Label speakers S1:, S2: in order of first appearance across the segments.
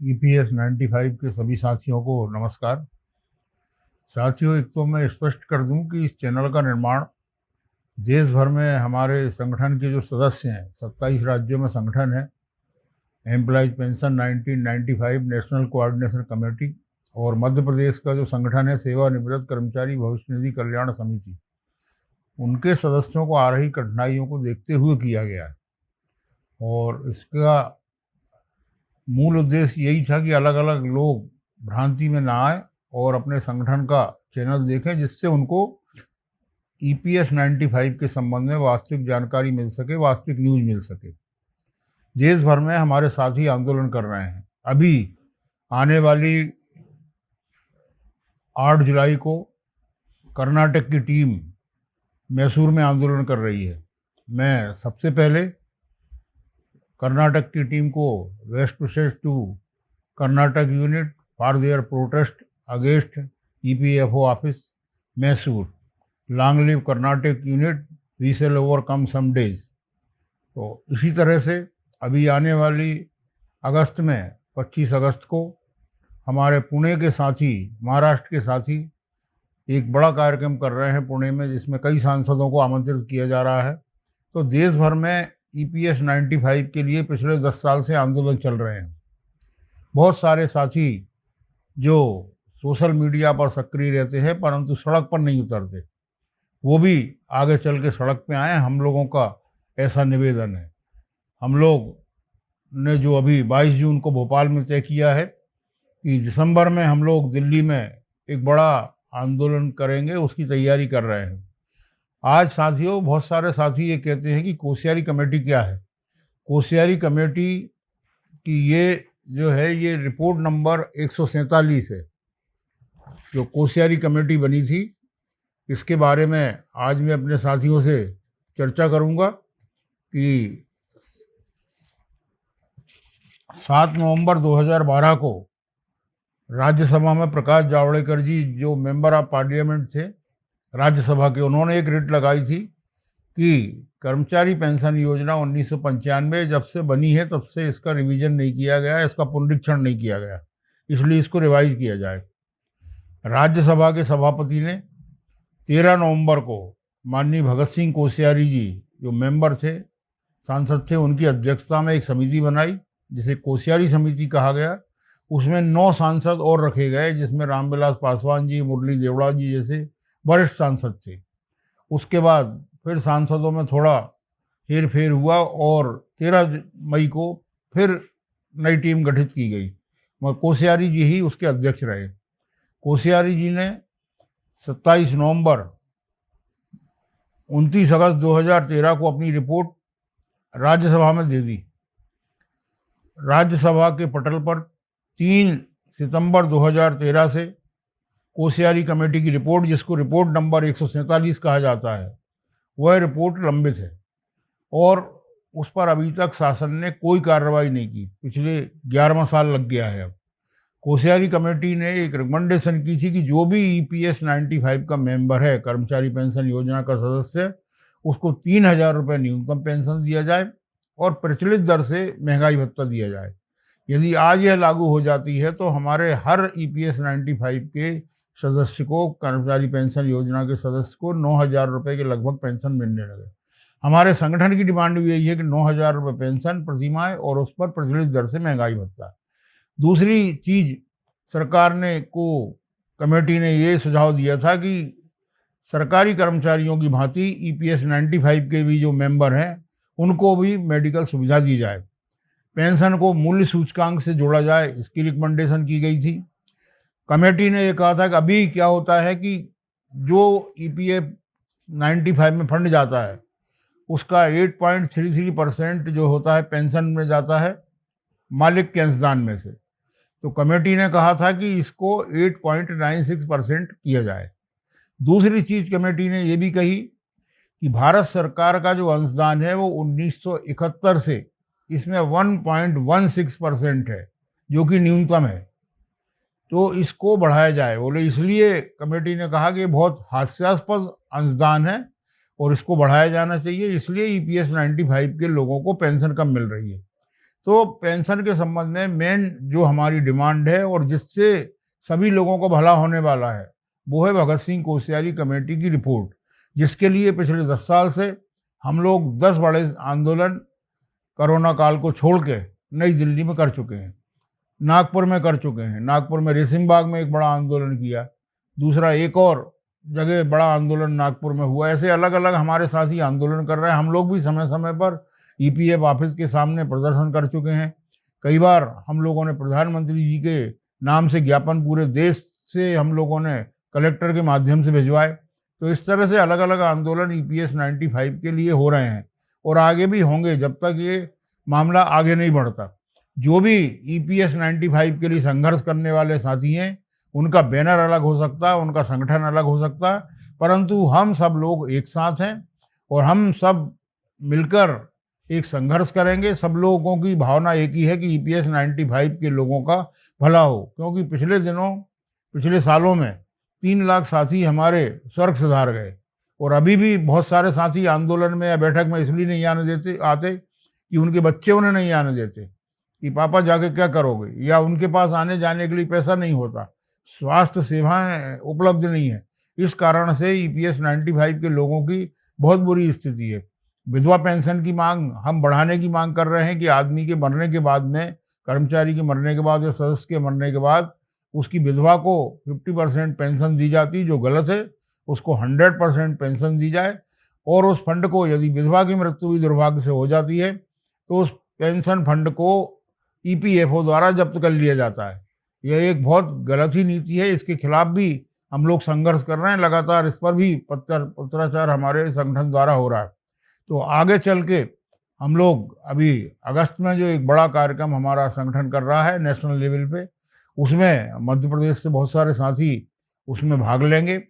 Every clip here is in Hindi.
S1: EPS 95 के सभी साथियों को नमस्कार। साथियों, एक तो मैं स्पष्ट कर दूं कि इस चैनल का निर्माण देश भर में हमारे संगठन के जो सदस्य हैं, 27 राज्यों में संगठन है, employees pension 1995 national coordination committee, और मध्य प्रदेश का जो संगठन है सेवानिवृत्त कर्मचारी भविष्य निधि कल्याण समिति, उनके सदस्यों को आ रही कठिनाइयों को देखते हुए किया गया है। और इसका मूल उद्देश्य यही था कि अलग अलग लोग भ्रांति में ना आए और अपने संगठन का चैनल देखें, जिससे उनको EPS 95 के संबंध में वास्तविक जानकारी मिल सके, वास्तविक न्यूज मिल सके। देश भर में हमारे साथी आंदोलन कर रहे हैं। अभी आने वाली 8 जुलाई को कर्नाटक की टीम मैसूर में आंदोलन कर रही है। मैं सबसे पहले कर्नाटक की टीम को west process to Karnataka unit for their protest against EPFO office Mysore, long live Karnataka unit, we shall overcome some days. तो इसी तरह से अभी आने वाली अगस्त में 25 अगस्त को हमारे पुणे के साथी, महाराष्ट्र के साथी एक बड़ा कार्यक्रम कर रहे हैं पुणे में, जिसमें कई सांसदों को आमंत्रित किया जा रहा है। तो देश भर में EPS 95 के लिए पिछले 10 साल से आंदोलन चल रहे हैं। बहुत सारे साथी जो सोशल मीडिया पर सक्रिय रहते हैं परंतु सड़क पर नहीं उतरते, वो भी आगे चल के सड़क पे आए। हम लोगों का ऐसा निवेदन है। हम लोग ने जो अभी 22 जून को भोपाल में तय किया है कि दिसंबर में हम लोग दिल्ली में एक बड़ा आंदोलन करेंगे, उसकी तैयारी कर रहे हैं। आज साथियों, बहुत सारे साथी ये कहते हैं कि कोश्यारी कमेटी क्या है। कोश्यारी कमेटी की ये रिपोर्ट नंबर 147 है, जो कोश्यारी कमेटी बनी थी। इसके बारे में आज मैं अपने साथियों से चर्चा करूंगा कि 7 नवंबर 2012 को राज्यसभा में प्रकाश जावड़ेकर जी, जो मेंबर ऑफ पार्लियामेंट थे राज्यसभा के, उन्होंने एक रिट लगाई थी कि कर्मचारी पेंशन योजना 1995 जब से बनी है तब से इसका रिवीजन नहीं किया गया, इसका पुनरीक्षण नहीं किया गया, इसलिए इसको रिवाइज किया जाए। राज्यसभा के सभापति ने 13 नवंबर को माननीय भगत सिंह कोश्यारी जी, जो मेंबर थे, सांसद थे, उनकी अध्यक्षता में एक समिति बनाई जिसे कोश्यारी समिति कहा गया। उसमें 9 सांसद और रखे गए, जिसमें रामविलास पासवान जी, मुरली देवड़ा जी जैसे वरिष्ठ सांसद थे। उसके बाद फिर सांसदों में थोड़ा हेर फेर हुआ और 13 मई को फिर नई टीम गठित की गई, मगर कोश्यारी जी ही उसके अध्यक्ष रहे। कोश्यारी जी ने 27 नवंबर 29 अगस्त 2013 को अपनी रिपोर्ट राज्यसभा में दे दी। राज्यसभा के पटल पर 3 सितंबर 2013 से कोश्यारी कमेटी की रिपोर्ट, जिसको रिपोर्ट नंबर 147 कहा जाता है, वह रिपोर्ट लंबित है और उस पर अभी तक शासन ने कोई कार्रवाई नहीं की। पिछले 11वां साल लग गया है। अब कोश्यारी कमेटी ने एक रिकमेंडेशन की थी कि जो भी EPS 95 का मेंबर है, कर्मचारी पेंशन योजना का सदस्य, उसको 3,000 रुपये न्यूनतम पेंशन दिया जाए और प्रचलित दर से महंगाई भत्ता दिया जाए। यदि आज यह लागू हो जाती है तो हमारे हर EPS 95 के सदस्य को, कर्मचारी पेंशन योजना के सदस्य को 9,000 रुपये के लगभग पेंशन मिलने लगे। हमारे संगठन की डिमांड भी यही है कि 9,000 रुपये पेंशन प्रति माह और उस पर प्रचलित दर से महंगाई भत्ता। दूसरी चीज, सरकार ने कमेटी ने ये सुझाव दिया था कि सरकारी कर्मचारियों की भांति EPS 95 के भी जो मेंबर हैं, उनको भी मेडिकल सुविधा दी जाए। पेंशन को मूल्य सूचकांक से जोड़ा जाए, इसकी रिकमेंडेशन की गई थी। कमेटी ने यह कहा था कि अभी क्या होता है कि जो EPF 95 में फंड जाता है, उसका 8.33% जो होता है पेंशन में जाता है मालिक के अंशदान में से। तो कमेटी ने कहा था कि इसको 8.96% किया जाए। दूसरी चीज कमेटी ने यह भी कही कि भारत सरकार का जो अंशदान है वो 1971 से इसमें 1.16% है, जो कि न्यूनतम है, तो इसको बढ़ाया जाए। बोले इसलिए कमेटी ने कहा कि ये बहुत हास्यास्पद अंशदान है और इसको बढ़ाया जाना चाहिए, इसलिए EPS 95 के लोगों को पेंशन कम मिल रही है। तो पेंशन के संबंध में मेन जो हमारी डिमांड है और जिससे सभी लोगों को भला होने वाला है, वो है भगत सिंह कोश्यारी कमेटी की रिपोर्ट, जिसके लिए पिछले 10 साल से हम लोग 10 बड़े आंदोलन कोरोना काल को छोड़ के नई दिल्ली में कर चुके हैं, नागपुर में कर चुके हैं। नागपुर में रेसिंग बाग में एक बड़ा आंदोलन किया, दूसरा एक और जगह बड़ा आंदोलन नागपुर में हुआ। ऐसे अलग अलग हमारे साथी आंदोलन कर रहे हैं। हम लोग भी समय समय पर ईपीएफ ऑफिस के सामने प्रदर्शन कर चुके हैं। कई बार हम लोगों ने प्रधानमंत्री जी के नाम से ज्ञापन पूरे देश से हम लोगों ने कलेक्टर के माध्यम से भिजवाए। तो इस तरह से अलग अलग आंदोलन ईपीएस 95 के लिए हो रहे हैं और आगे भी होंगे जब तक ये मामला आगे नहीं बढ़ता। जो भी ईपीएस 95 के लिए संघर्ष करने वाले साथी हैं, उनका बैनर अलग हो सकता है, उनका संगठन अलग हो सकता है, परंतु हम सब लोग एक साथ हैं और हम सब मिलकर एक संघर्ष करेंगे। सब लोगों की भावना एक ही है कि ईपीएस 95 के लोगों का भला हो, क्योंकि पिछले सालों में 3 लाख साथी हमारे स्वर्ग सिधार गए और अभी भी बहुत सारे साथी आंदोलन में या बैठक में इसलिए नहीं आते कि उनके बच्चे उन्हें नहीं आने देते कि पापा जाके क्या करोगे, या उनके पास आने जाने के लिए पैसा नहीं होता, स्वास्थ्य सेवाएं उपलब्ध नहीं है। इस कारण से ईपीएस 95 के लोगों की बहुत बुरी स्थिति है। विधवा पेंशन की मांग हम बढ़ाने की मांग कर रहे हैं कि आदमी के मरने के बाद में, कर्मचारी के मरने के बाद या सदस्य के मरने के बाद उसकी विधवा को 50% पेंशन दी जाती, जो गलत है। उसको 100% पेंशन दी जाए और उस फंड को, यदि विधवा की मृत्यु भी दुर्भाग्य से हो जाती है, तो उस पेंशन फंड को ईपीएफओ द्वारा जब्त कर लिया जाता है। यह एक बहुत गलत ही नीति है। इसके खिलाफ भी हम लोग संघर्ष कर रहे हैं लगातार। इस पर भी पत्राचार हमारे संगठन द्वारा हो रहा है। तो आगे चल के हम लोग अभी अगस्त में जो एक बड़ा कार्यक्रम हमारा संगठन कर रहा है नेशनल लेवल पे, उसमें मध्य प्रदेश से बहुत सारे साथी उसमें भाग लेंगे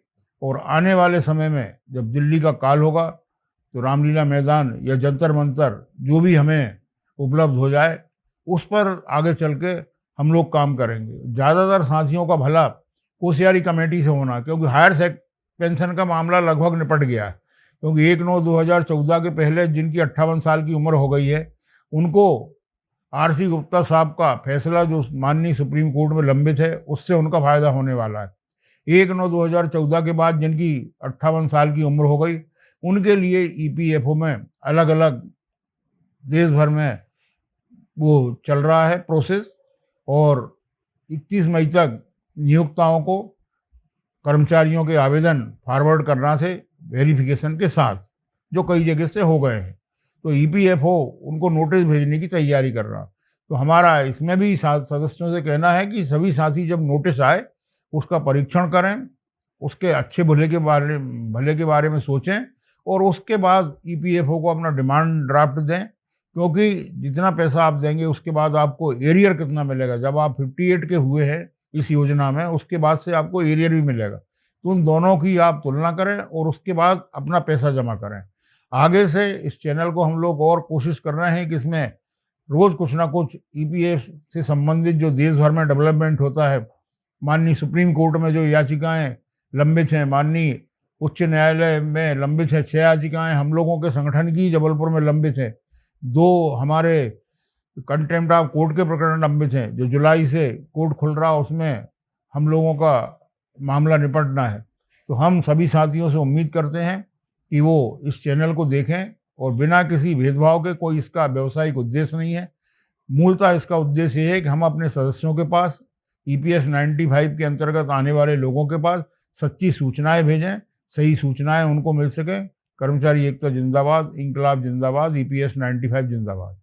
S1: और आने वाले समय में जब दिल्ली का काल होगा तो रामलीला मैदान या जंतर मंतर जो भी हमें उपलब्ध हो जाए उस पर आगे चल के हम लोग काम करेंगे। ज़्यादातर साथियों का भला कोश्यारी कमेटी से होना, क्योंकि हायर पेंशन का मामला लगभग निपट गया है। क्योंकि 1/9/2014 के पहले जिनकी 58 साल की उम्र हो गई है, उनको आरसी गुप्ता साहब का फैसला जो माननीय सुप्रीम कोर्ट में लंबित है, उससे उनका फायदा होने वाला है। 1/9/2014 के बाद जिनकी 58 साल की उम्र हो गई, उनके लिए ईपीएफओ में अलग अलग देश भर में वो चल रहा है प्रोसेस, और 31 मई तक नियोक्ताओं को कर्मचारियों के आवेदन फॉरवर्ड करना थे वेरिफिकेशन के साथ, जो कई जगह से हो गए हैं। तो ईपीएफओ उनको नोटिस भेजने की तैयारी कर रहा। तो हमारा इसमें भी सदस्यों से कहना है कि सभी साथी जब नोटिस आए उसका परीक्षण करें, उसके अच्छे भले के बारे में सोचें और उसके बाद ईपीएफओ को अपना डिमांड ड्राफ्ट दें, क्योंकि जितना पैसा आप देंगे उसके बाद आपको एरियर कितना मिलेगा। जब आप 58 के हुए हैं इस योजना में, उसके बाद से आपको एरियर भी मिलेगा। तो उन दोनों की आप तुलना करें और उसके बाद अपना पैसा जमा करें। आगे से इस चैनल को हम लोग और कोशिश कर रहे हैं कि इसमें रोज़ कुछ ना कुछ ईपीएफ से संबंधित जो देश भर में डेवलपमेंट होता है, माननीय सुप्रीम कोर्ट में जो याचिकाएं लंबित हैं, माननीय उच्च न्यायालय में लंबित है 6 याचिकाएं हम लोगों के संगठन की जबलपुर में लंबित है, 2 हमारे कंटेम्प्ट ऑफ कोर्ट के प्रकरण लंबित हैं, जो जुलाई से कोर्ट खुल रहा उसमें हम लोगों का मामला निपटना है। तो हम सभी साथियों से उम्मीद करते हैं कि वो इस चैनल को देखें और बिना किसी भेदभाव के, कोई इसका व्यावसायिक उद्देश्य नहीं है। मूलतः इसका उद्देश्य ये है कि हम अपने सदस्यों के पास ईपीएस 95 के अंतर्गत आने वाले लोगों के पास सच्ची सूचनाएं भेजें, सही सूचनाएं उनको मिल सकें। कर्मचारी एकता जिंदाबाद, इंकलाब जिंदाबाद, ईपीएस 95 जिंदाबाद।